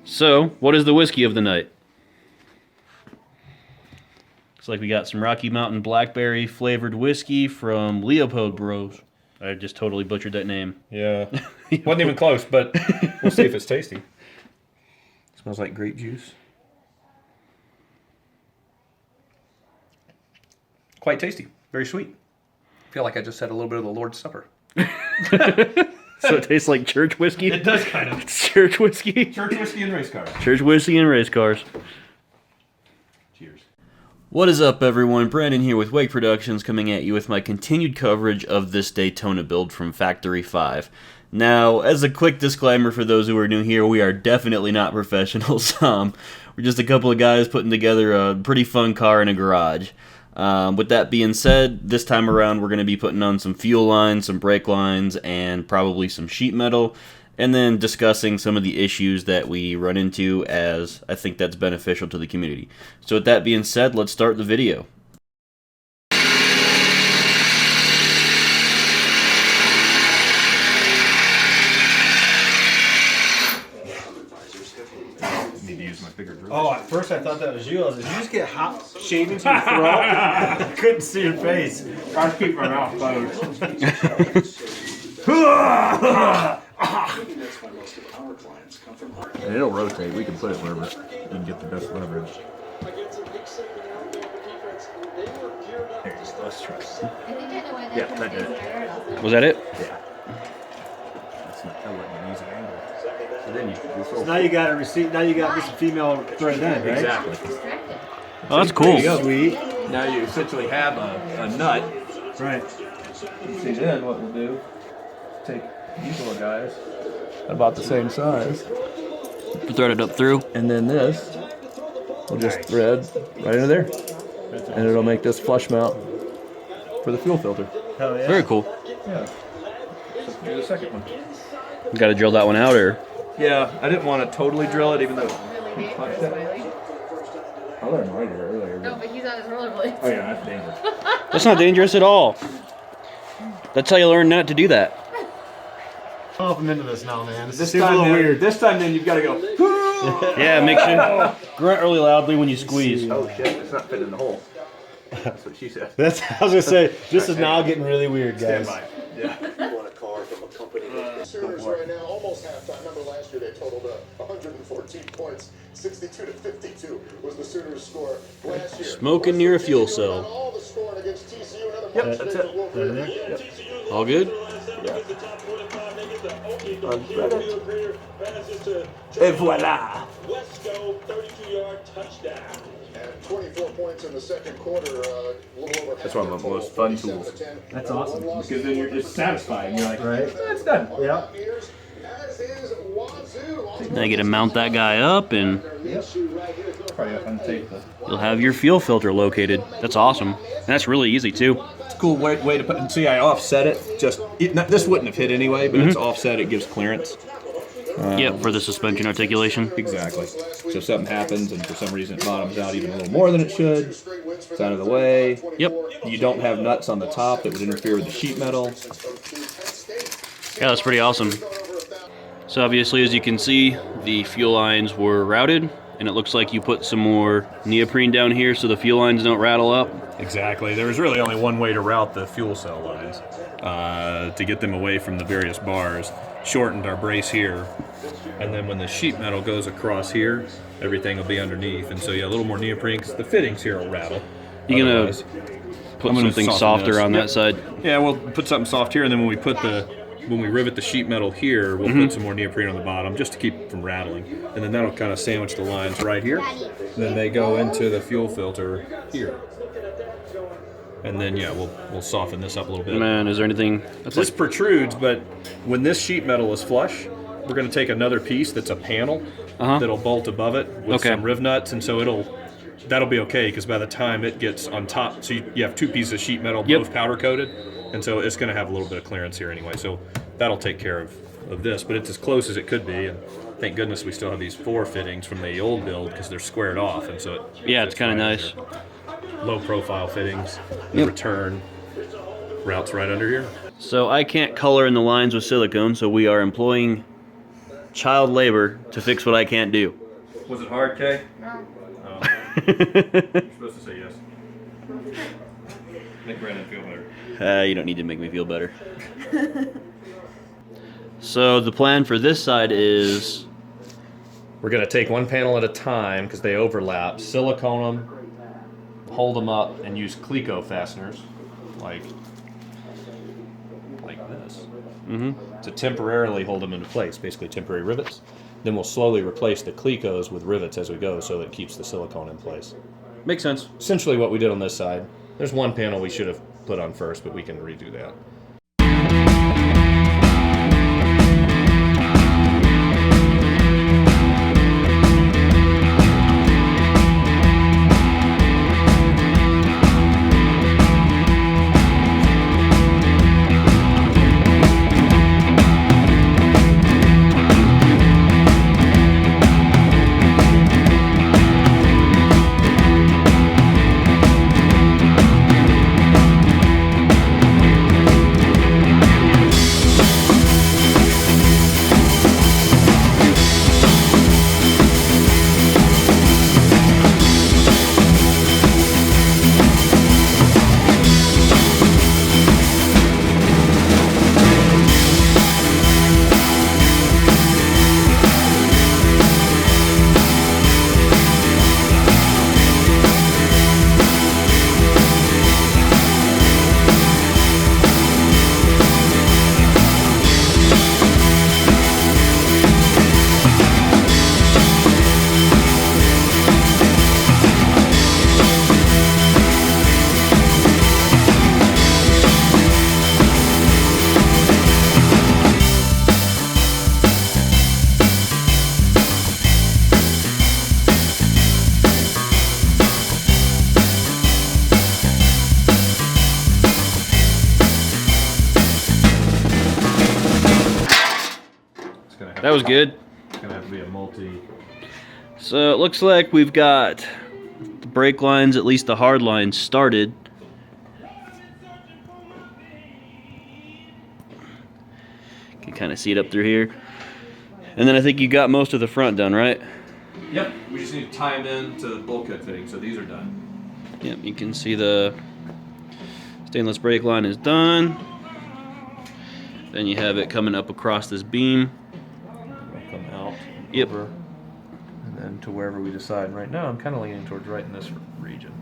So, what is the whiskey of the night? Looks like we got some Rocky Mountain Blackberry flavored whiskey from Leopold Bros. I just totally butchered that name. Yeah. Wasn't even close, but we'll see if it's tasty. Smells like grape juice. Quite tasty. Very sweet. I feel like I just had a little bit of the Lord's Supper. So it tastes like church whiskey? It does kind of. It's church whiskey? Church whiskey and race cars. Church whiskey and race cars. Cheers. What is up, everyone? Brandon here with Wake Productions, coming at you with my continued coverage of this Daytona build from Factory 5. Now, as a quick disclaimer for those who are new here, we are definitely not professionals. We're just a couple of guys putting together a pretty fun car in a garage. With that being said, this time around we're going to be putting on some fuel lines, some brake lines, and probably some sheet metal, and then discussing some of the issues that we run into, as I think that's beneficial to the community. So with that being said, let's start the video. Oh, at first I thought that was you. I was like, did you just get hot shavings to your throat? I couldn't see your face. I keep my mouth closed. And it'll rotate. We can put it wherever you can get the best leverage. Yeah, that did it. Was that it? Yeah. That's not that wasn't an easy angle. So then So now you got a receipt. Now you got this female threaded end, right? Exactly. Oh, that's cool. Sweet. Now you essentially have a nut. Right. See, then what we'll do, take these little guys, about the same size, Thread it up through. and then this will just thread right into there. And it'll make this flush mount for the fuel filter. Hell yeah. Very cool. Yeah. So do the second one. You got to drill that one out, or? Yeah, I didn't want to totally drill it, even though. I learned right here earlier. No, but he's on his rollerblades. Oh yeah, that's dangerous. That's not dangerous at all. That's how you learn not to do that. Oh, I'm into this now, man. This This seems a time, little then, weird. This time, then you've got to go. Yeah, make sure. Grunt really loudly when you squeeze. Oh shit! It's not fitting in the hole. That's what she said. That's. I was gonna say. This is now getting really weird, Stand guys. by. Yeah. You want a car from a company that Sooners right now, almost halftime. Remember last year they totaled 114 points. 62 to 52 was the Sooners score last year. Smoking near a fuel cell. All the scoring against TCU. Another Yep, bunch that's of it. Wolverine. Yep. All good? Et voila. And 24 points in the second quarter. Little over That's one of my most fun tools. That's awesome. Because then you're just satisfied. And you're like, Right. that's done. Yeah. As is Wazoo. Now you get to mount that guy up, and Probably have to untape the. you'll have your fuel filter located. That's awesome. And that's really easy, too. It's a cool way to put it. See, I offset it. This wouldn't have hit anyway, but it's offset. It gives clearance. Yep, for the suspension articulation. Exactly. So if something happens and for some reason it bottoms out even a little more than it should, it's out of the way. Yep. You don't have nuts on the top that would interfere with the sheet metal. Yeah, that's pretty awesome. So obviously, as you can see, the fuel lines were routed, and it looks like you put some more neoprene down here so the fuel lines don't rattle up. Exactly. There was really only one way to route the fuel cell lines to get them away from the various bars. Shortened our brace here, and then when the sheet metal goes across here, everything will be underneath. And so yeah, a little more neoprene because the fittings here will rattle. You gonna Otherwise, put I'm gonna something soften softer this. on Yep. that side? Yeah, we'll put something soft here, and then when we rivet the sheet metal here, we'll put some more neoprene on the bottom just to keep it from rattling. And then that'll kind of sandwich the lines right here. And then they go into the fuel filter here. And then yeah, we'll soften this up a little bit. Man, is there anything that's This like, protrudes, but when this sheet metal is flush, we're going to take another piece that's a panel that'll bolt above it with some riv nuts, and so that'll be okay because by the time it gets on top, so you have two pieces of sheet metal, both powder coated, and so it's going to have a little bit of clearance here anyway. So that'll take care of this, but it's as close as it could be, and thank goodness we still have these 4 fittings from the old build because they're squared off, and so it's kind of nice. Low profile fittings, the return routes right under here. So I can't color in the lines with silicone, so we are employing child labor to fix what I can't do. Was it hard, Kay? No. Oh. You're supposed to say yes. Make Brandon feel better. You don't need to make me feel better. So the plan for this side is... We're going to take one panel at a time because they overlap, silicone them, hold them up, and use Cleco fasteners like this to temporarily hold them into place, basically temporary rivets. Then we'll slowly replace the Clecos with rivets as we go so that it keeps the silicone in place. Makes sense. Essentially what we did on this side. There's one panel we should have put on first, but we can redo that. That was good. It's going to have to be a multi... So it looks like we've got the brake lines, at least the hard lines, started. You can kind of see it up through here. And then I think you got most of the front done, right? Yep, we just need to tie them in to the bulkhead fitting, so these are done. Yep, you can see the stainless brake line is done. Then you have it coming up across this beam. It'll come out. Yep. Over, and then to wherever we decide. Right now, I'm kind of leaning towards right in this region.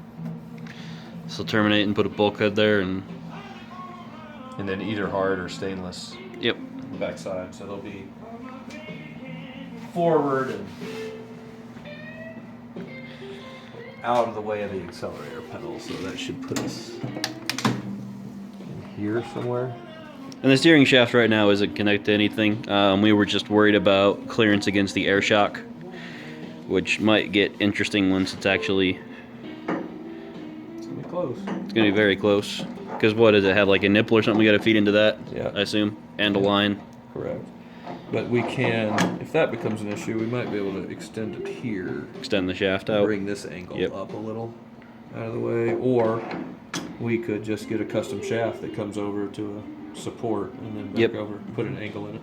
So terminate and put a bulkhead there, and then either hard or stainless. yep. On the back side, so they'll be forward and out of the way of the accelerator pedal, so that should put us in here somewhere. And the steering shaft right now isn't connected to anything. We were just worried about clearance against the air shock, which might get interesting once it's actually... It's gonna be close. It's gonna be very close. Because what does it have, like a nipple or something we gotta feed into that? Yeah. I assume. And a line. Correct. But we can, if that becomes an issue, we might be able to extend it here. Extend the shaft out. Bring this angle Yep. up a little out of the way. Or we could just get a custom shaft that comes over to a support and then back Yep. over, put an angle in it.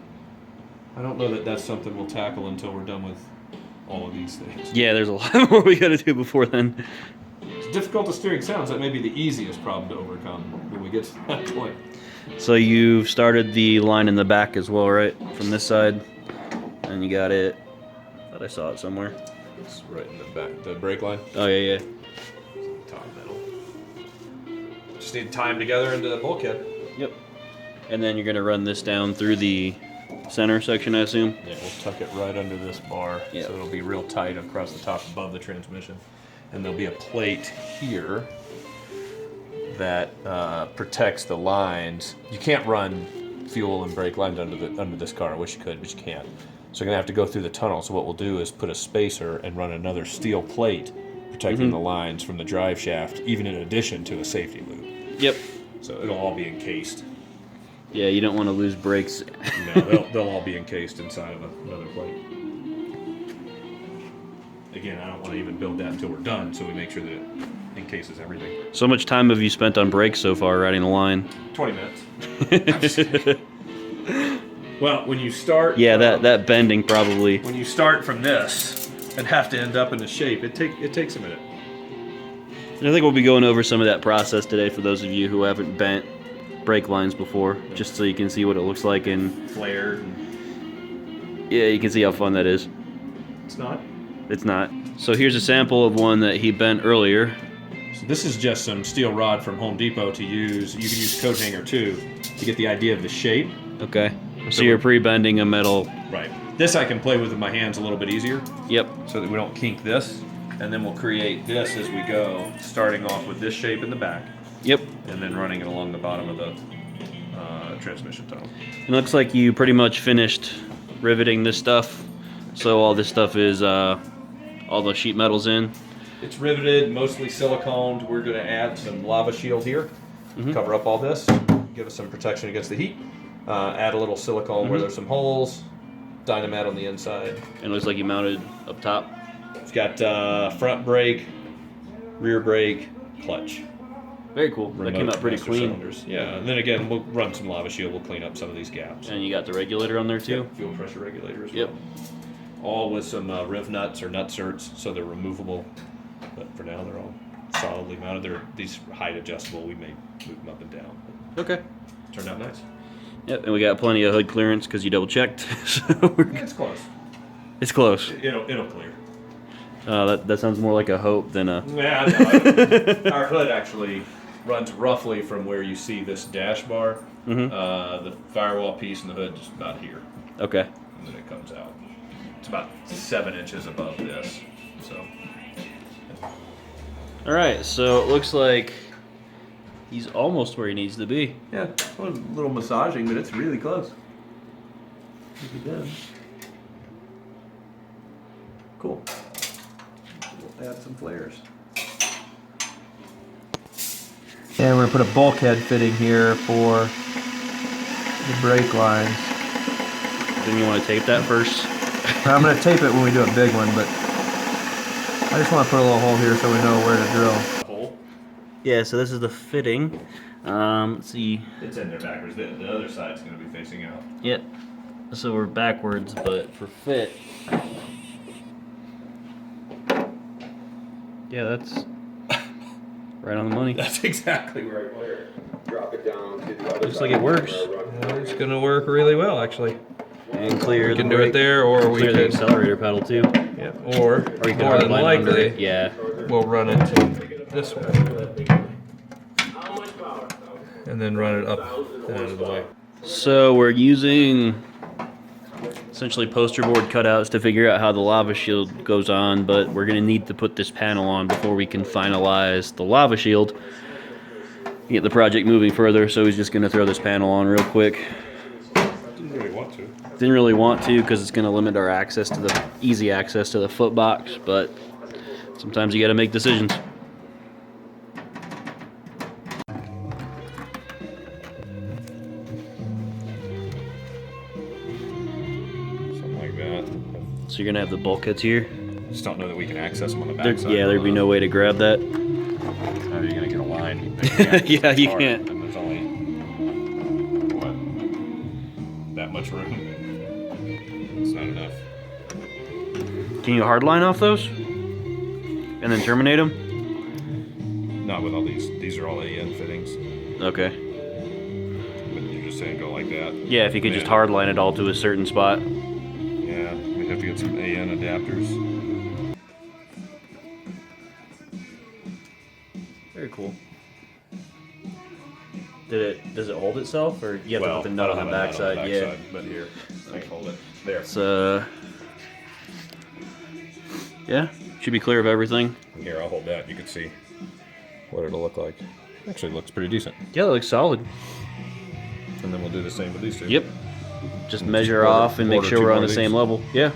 I don't know that that's something we'll tackle until we're done with all of these things. Yeah, there's a lot more we gotta do before then. It's difficult as steering sounds. That may be the easiest problem to overcome when we get to that point. So you've started the line in the back as well, right? From this side. And you got it. I thought I saw it somewhere. It's right in the back, the brake line. Oh, yeah, yeah. Top middle. Just need to tie them together into the bulkhead. Yep. And then you're gonna run this down through the center section, I assume? Yeah, we'll tuck it right under this bar, Yep. so it'll be real tight across the top above the transmission. And there'll be a plate here that protects the lines. You can't run fuel and brake lines under this car. I wish you could, but you can't. So you're gonna have to go through the tunnel. So what we'll do is put a spacer and run another steel plate protecting the lines from the drive shaft, even in addition to a safety loop. Yep. So it'll all be encased. Yeah, you don't want to lose brakes. No, they'll all be encased inside of another plate. Again, I don't want to even build that until we're done, so we make sure that it encases everything. So much time have you spent on brakes so far riding the line? 20 minutes. Well, when you start... Yeah, that bending probably. When you start from this and have to end up in the shape, it takes a minute. And I think we'll be going over some of that process today for those of you who haven't bent brake lines before, just so you can see what it looks like and Flared. yeah, you can see how fun that is. It's not. It's not. So here's a sample of one that he bent earlier. So this is just some steel rod from Home Depot to use. You can use coat hanger too to get the idea of the shape. Okay. So you're pre-bending a metal. Right. This I can play with my hands a little bit easier. Yep. So that we don't kink this. And then we'll create this as we go, starting off with this shape in the back. Yep. And then running it along the bottom of the transmission tunnel. It looks like you pretty much finished riveting this stuff. So all this stuff is all the sheet metal's in. It's riveted, mostly siliconed. We're going to add some lava shield here, cover up all this, give us some protection against the heat. Add a little silicone where there's some holes, Dynamat on the inside. And it looks like you mounted up top. It's got front brake, rear brake, clutch. Very cool. That came out pretty clean. Cylinders. Yeah, and then again, we'll run some lava shield. We'll clean up some of these gaps. And you got the regulator on there too? Yep, fuel pressure regulator as Yep. well. All with some riv nuts or nut certs, so they're removable. But for now, they're all solidly mounted. They're these height adjustable. We may move them up and down. Okay. Turned out nice. Yep, and we got plenty of hood clearance because you double checked. So It's close. it's close. It'll clear. That sounds more like a hope than a. Yeah, no, our hood actually runs roughly from where you see this dash bar. The firewall piece and the hood just about here. Okay. And then it comes out. It's about 7 inches above this. So. All right, so it looks like he's almost where he needs to be. Yeah, a little massaging, but it's really close. Cool. We'll add some flares. And we're gonna put a bulkhead fitting here for the brake lines. Then you want to tape that first? I'm gonna tape it when we do a big one, but I just want to put a little hole here so we know where to drill. Hole? Yeah, so this is the fitting. Let's see. It's in there backwards. The other side's going to be facing out. Yep. So we're backwards, but for fit. Yeah, that's right on the money. That's exactly right where. Drop it down to the other Looks like it works. It's gonna work really well, actually. And clear. We can do it there, or we Clear the can, accelerator pedal too. yeah, or Or you can more than hardline under likely, it. Yeah. we'll run it to this way, and then run it up and out of the way. So we're using essentially poster board cutouts to figure out how the lava shield goes on, but we're going to need to put this panel on before we can finalize the lava shield. Get the project moving further, so he's just going to throw this panel on real quick. Didn't really want to. Didn't really want to because it's going to limit our access to the easy access to the foot box, but sometimes you got to make decisions. Something like that. So you're going to have the bulkheads here. Just don't know that we can access them on the There, backside. yeah, there'd be no way to grab that. How are you going to get a line? Yeah, you Hard, can't. And there's only, what, that much room? It's not enough. Can you hardline off those? And then terminate them? Not with all these. These are all AN fittings. Okay. But you're just saying go like that. Yeah, if you could just hardline it all to a certain spot. Yeah, we have to get some AN adapters. Very cool. Does it hold itself, or you have to put the nut on the backside? Yeah. But here, I can hold it. There. It's yeah, should be clear of everything. Here, I'll hold that. You can see what it'll look like. Actually, looks pretty decent. Yeah, it looks solid. And then we'll do the same with these two. Yep. Just measure off and make order sure two we're on more the of same these. level. Yeah.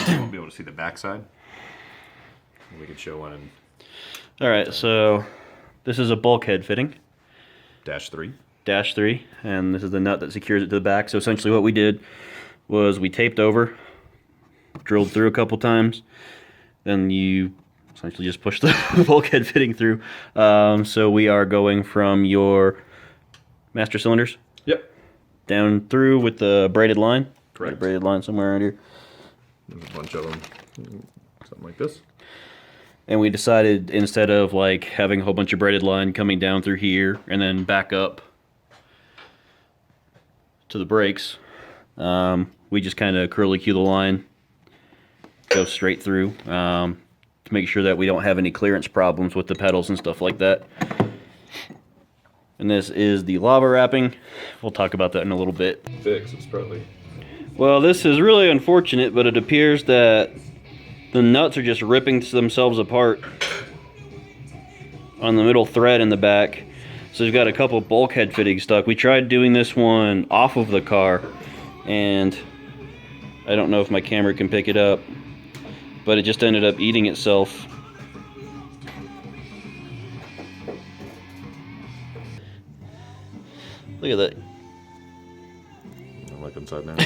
You won't be able to see the backside. We could show one in All right, so this is a bulkhead fitting. -3. -3, and this is the nut that secures it to the back. So essentially what we did was we taped over, drilled through a couple times, then you essentially just push the bulkhead fitting through. So we are going from your master cylinders. Yep. Down through with the braided line. Correct. Braided line somewhere around here. There's a bunch of them. Something like this. And we decided instead of like having a whole bunch of braided line coming down through here and then back up to the brakes, we just kind of curly cue the line, go straight through to make sure that we don't have any clearance problems with the pedals and stuff like that. And this is the lava wrapping. We'll talk about that in a little bit. It's probably. Well, this is really unfortunate, but it appears that the nuts are just ripping themselves apart on the middle thread in the back. So we've got a couple bulkhead fittings stuck. We tried doing this one off of the car, and I don't know if my camera can pick it up, but it just ended up eating itself. Look at that. I look inside now.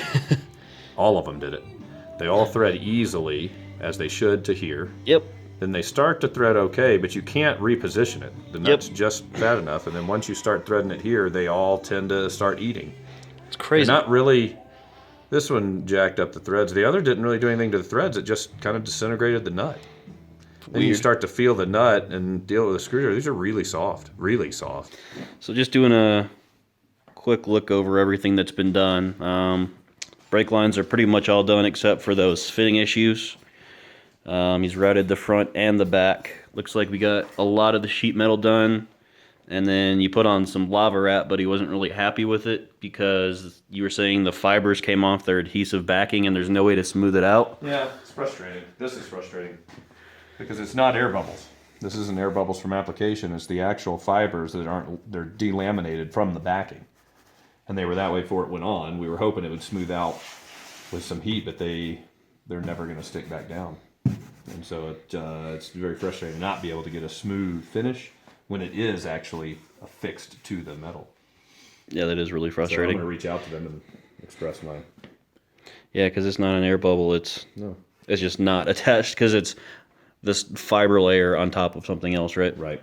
All of them did it. They all thread easily, as they should, to here. Yep. Then they start to thread okay, but you can't reposition it. The nut's just fat enough, and then once you start threading it here, they all tend to start eating. It's crazy. They're not really. This one jacked up the threads. The other didn't really do anything to the threads. It just kind of disintegrated the nut. Then you start to feel the nut and deal with the screwdriver. These are really soft, really soft. So just doing a quick look over everything that's been done. Brake lines are pretty much all done except for those fitting issues. He's routed the front and the back. Looks like we got a lot of the sheet metal done. And then you put on some lava wrap, but he wasn't really happy with it because you were saying the fibers came off their adhesive backing and there's no way to smooth it out. Yeah, it's frustrating. This is frustrating because it's not air bubbles. This isn't air bubbles from application. It's the actual fibers that aren't, they're delaminated from the backing. And they were that way before it went on. We were hoping it would smooth out with some heat, but they're never going to stick back down. And so it's very frustrating to not be able to get a smooth finish when it is actually affixed to the metal. Yeah, that is really So I'm frustrating. going to reach out to them and express my... Yeah, because it's not an air bubble. It's just not attached because it's this fiber layer on top of something else, right? Right.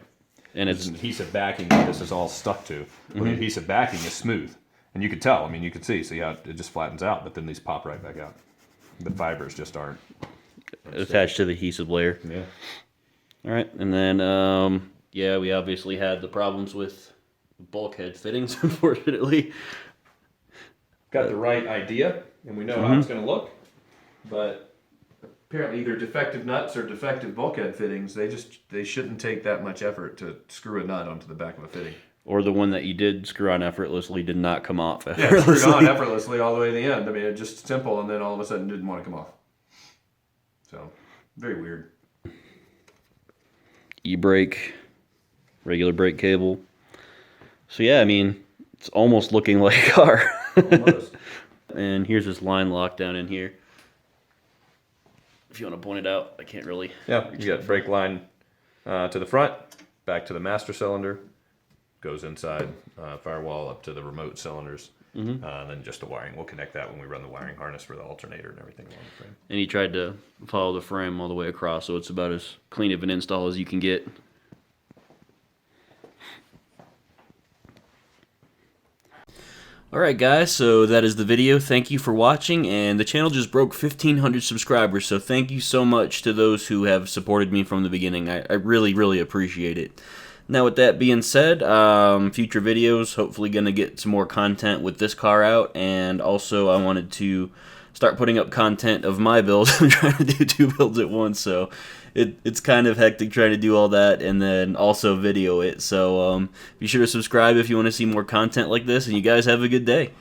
And It's it's an adhesive backing that this is all stuck to. Well, the adhesive backing is smooth. And you could tell, I mean, you could see how it just flattens out, but then these pop right back out. The fibers just aren't attached to the adhesive layer. Yeah. All right, and then yeah, we obviously had the problems with bulkhead fittings, unfortunately. Got the right idea, and we know how it's going to look, but apparently either defective nuts or defective bulkhead fittings, they shouldn't take that much effort to screw a nut onto the back of a fitting. Or the one that you did screw on effortlessly did not come off Yeah, effortlessly. screwed on effortlessly all the way to the end. I mean, it's just simple, and then all of a sudden didn't want to come off. So, very weird. E-brake, regular brake cable. So yeah, I mean, it's almost looking like a car. Almost. And here's this line lock down in here. If you want to point it out, I can't really. Yeah, you got brake line to the front, back to the master cylinder, goes inside firewall up to the remote cylinders, and then just the wiring. We'll connect that when we run the wiring harness for the alternator and everything along the frame. And he tried to follow the frame all the way across, so it's about as clean of an install as you can get. Alright guys, so that is the video. Thank you for watching, and the channel just broke 1,500 subscribers, so thank you so much to those who have supported me from the beginning. I really, really appreciate it. Now with that being said, future videos, hopefully going to get some more content with this car out, and also I wanted to start putting up content of my build. I'm trying to do 2 builds at once, so it's kind of hectic trying to do all that and then also video it. So be sure to subscribe if you want to see more content like this, and you guys have a good day.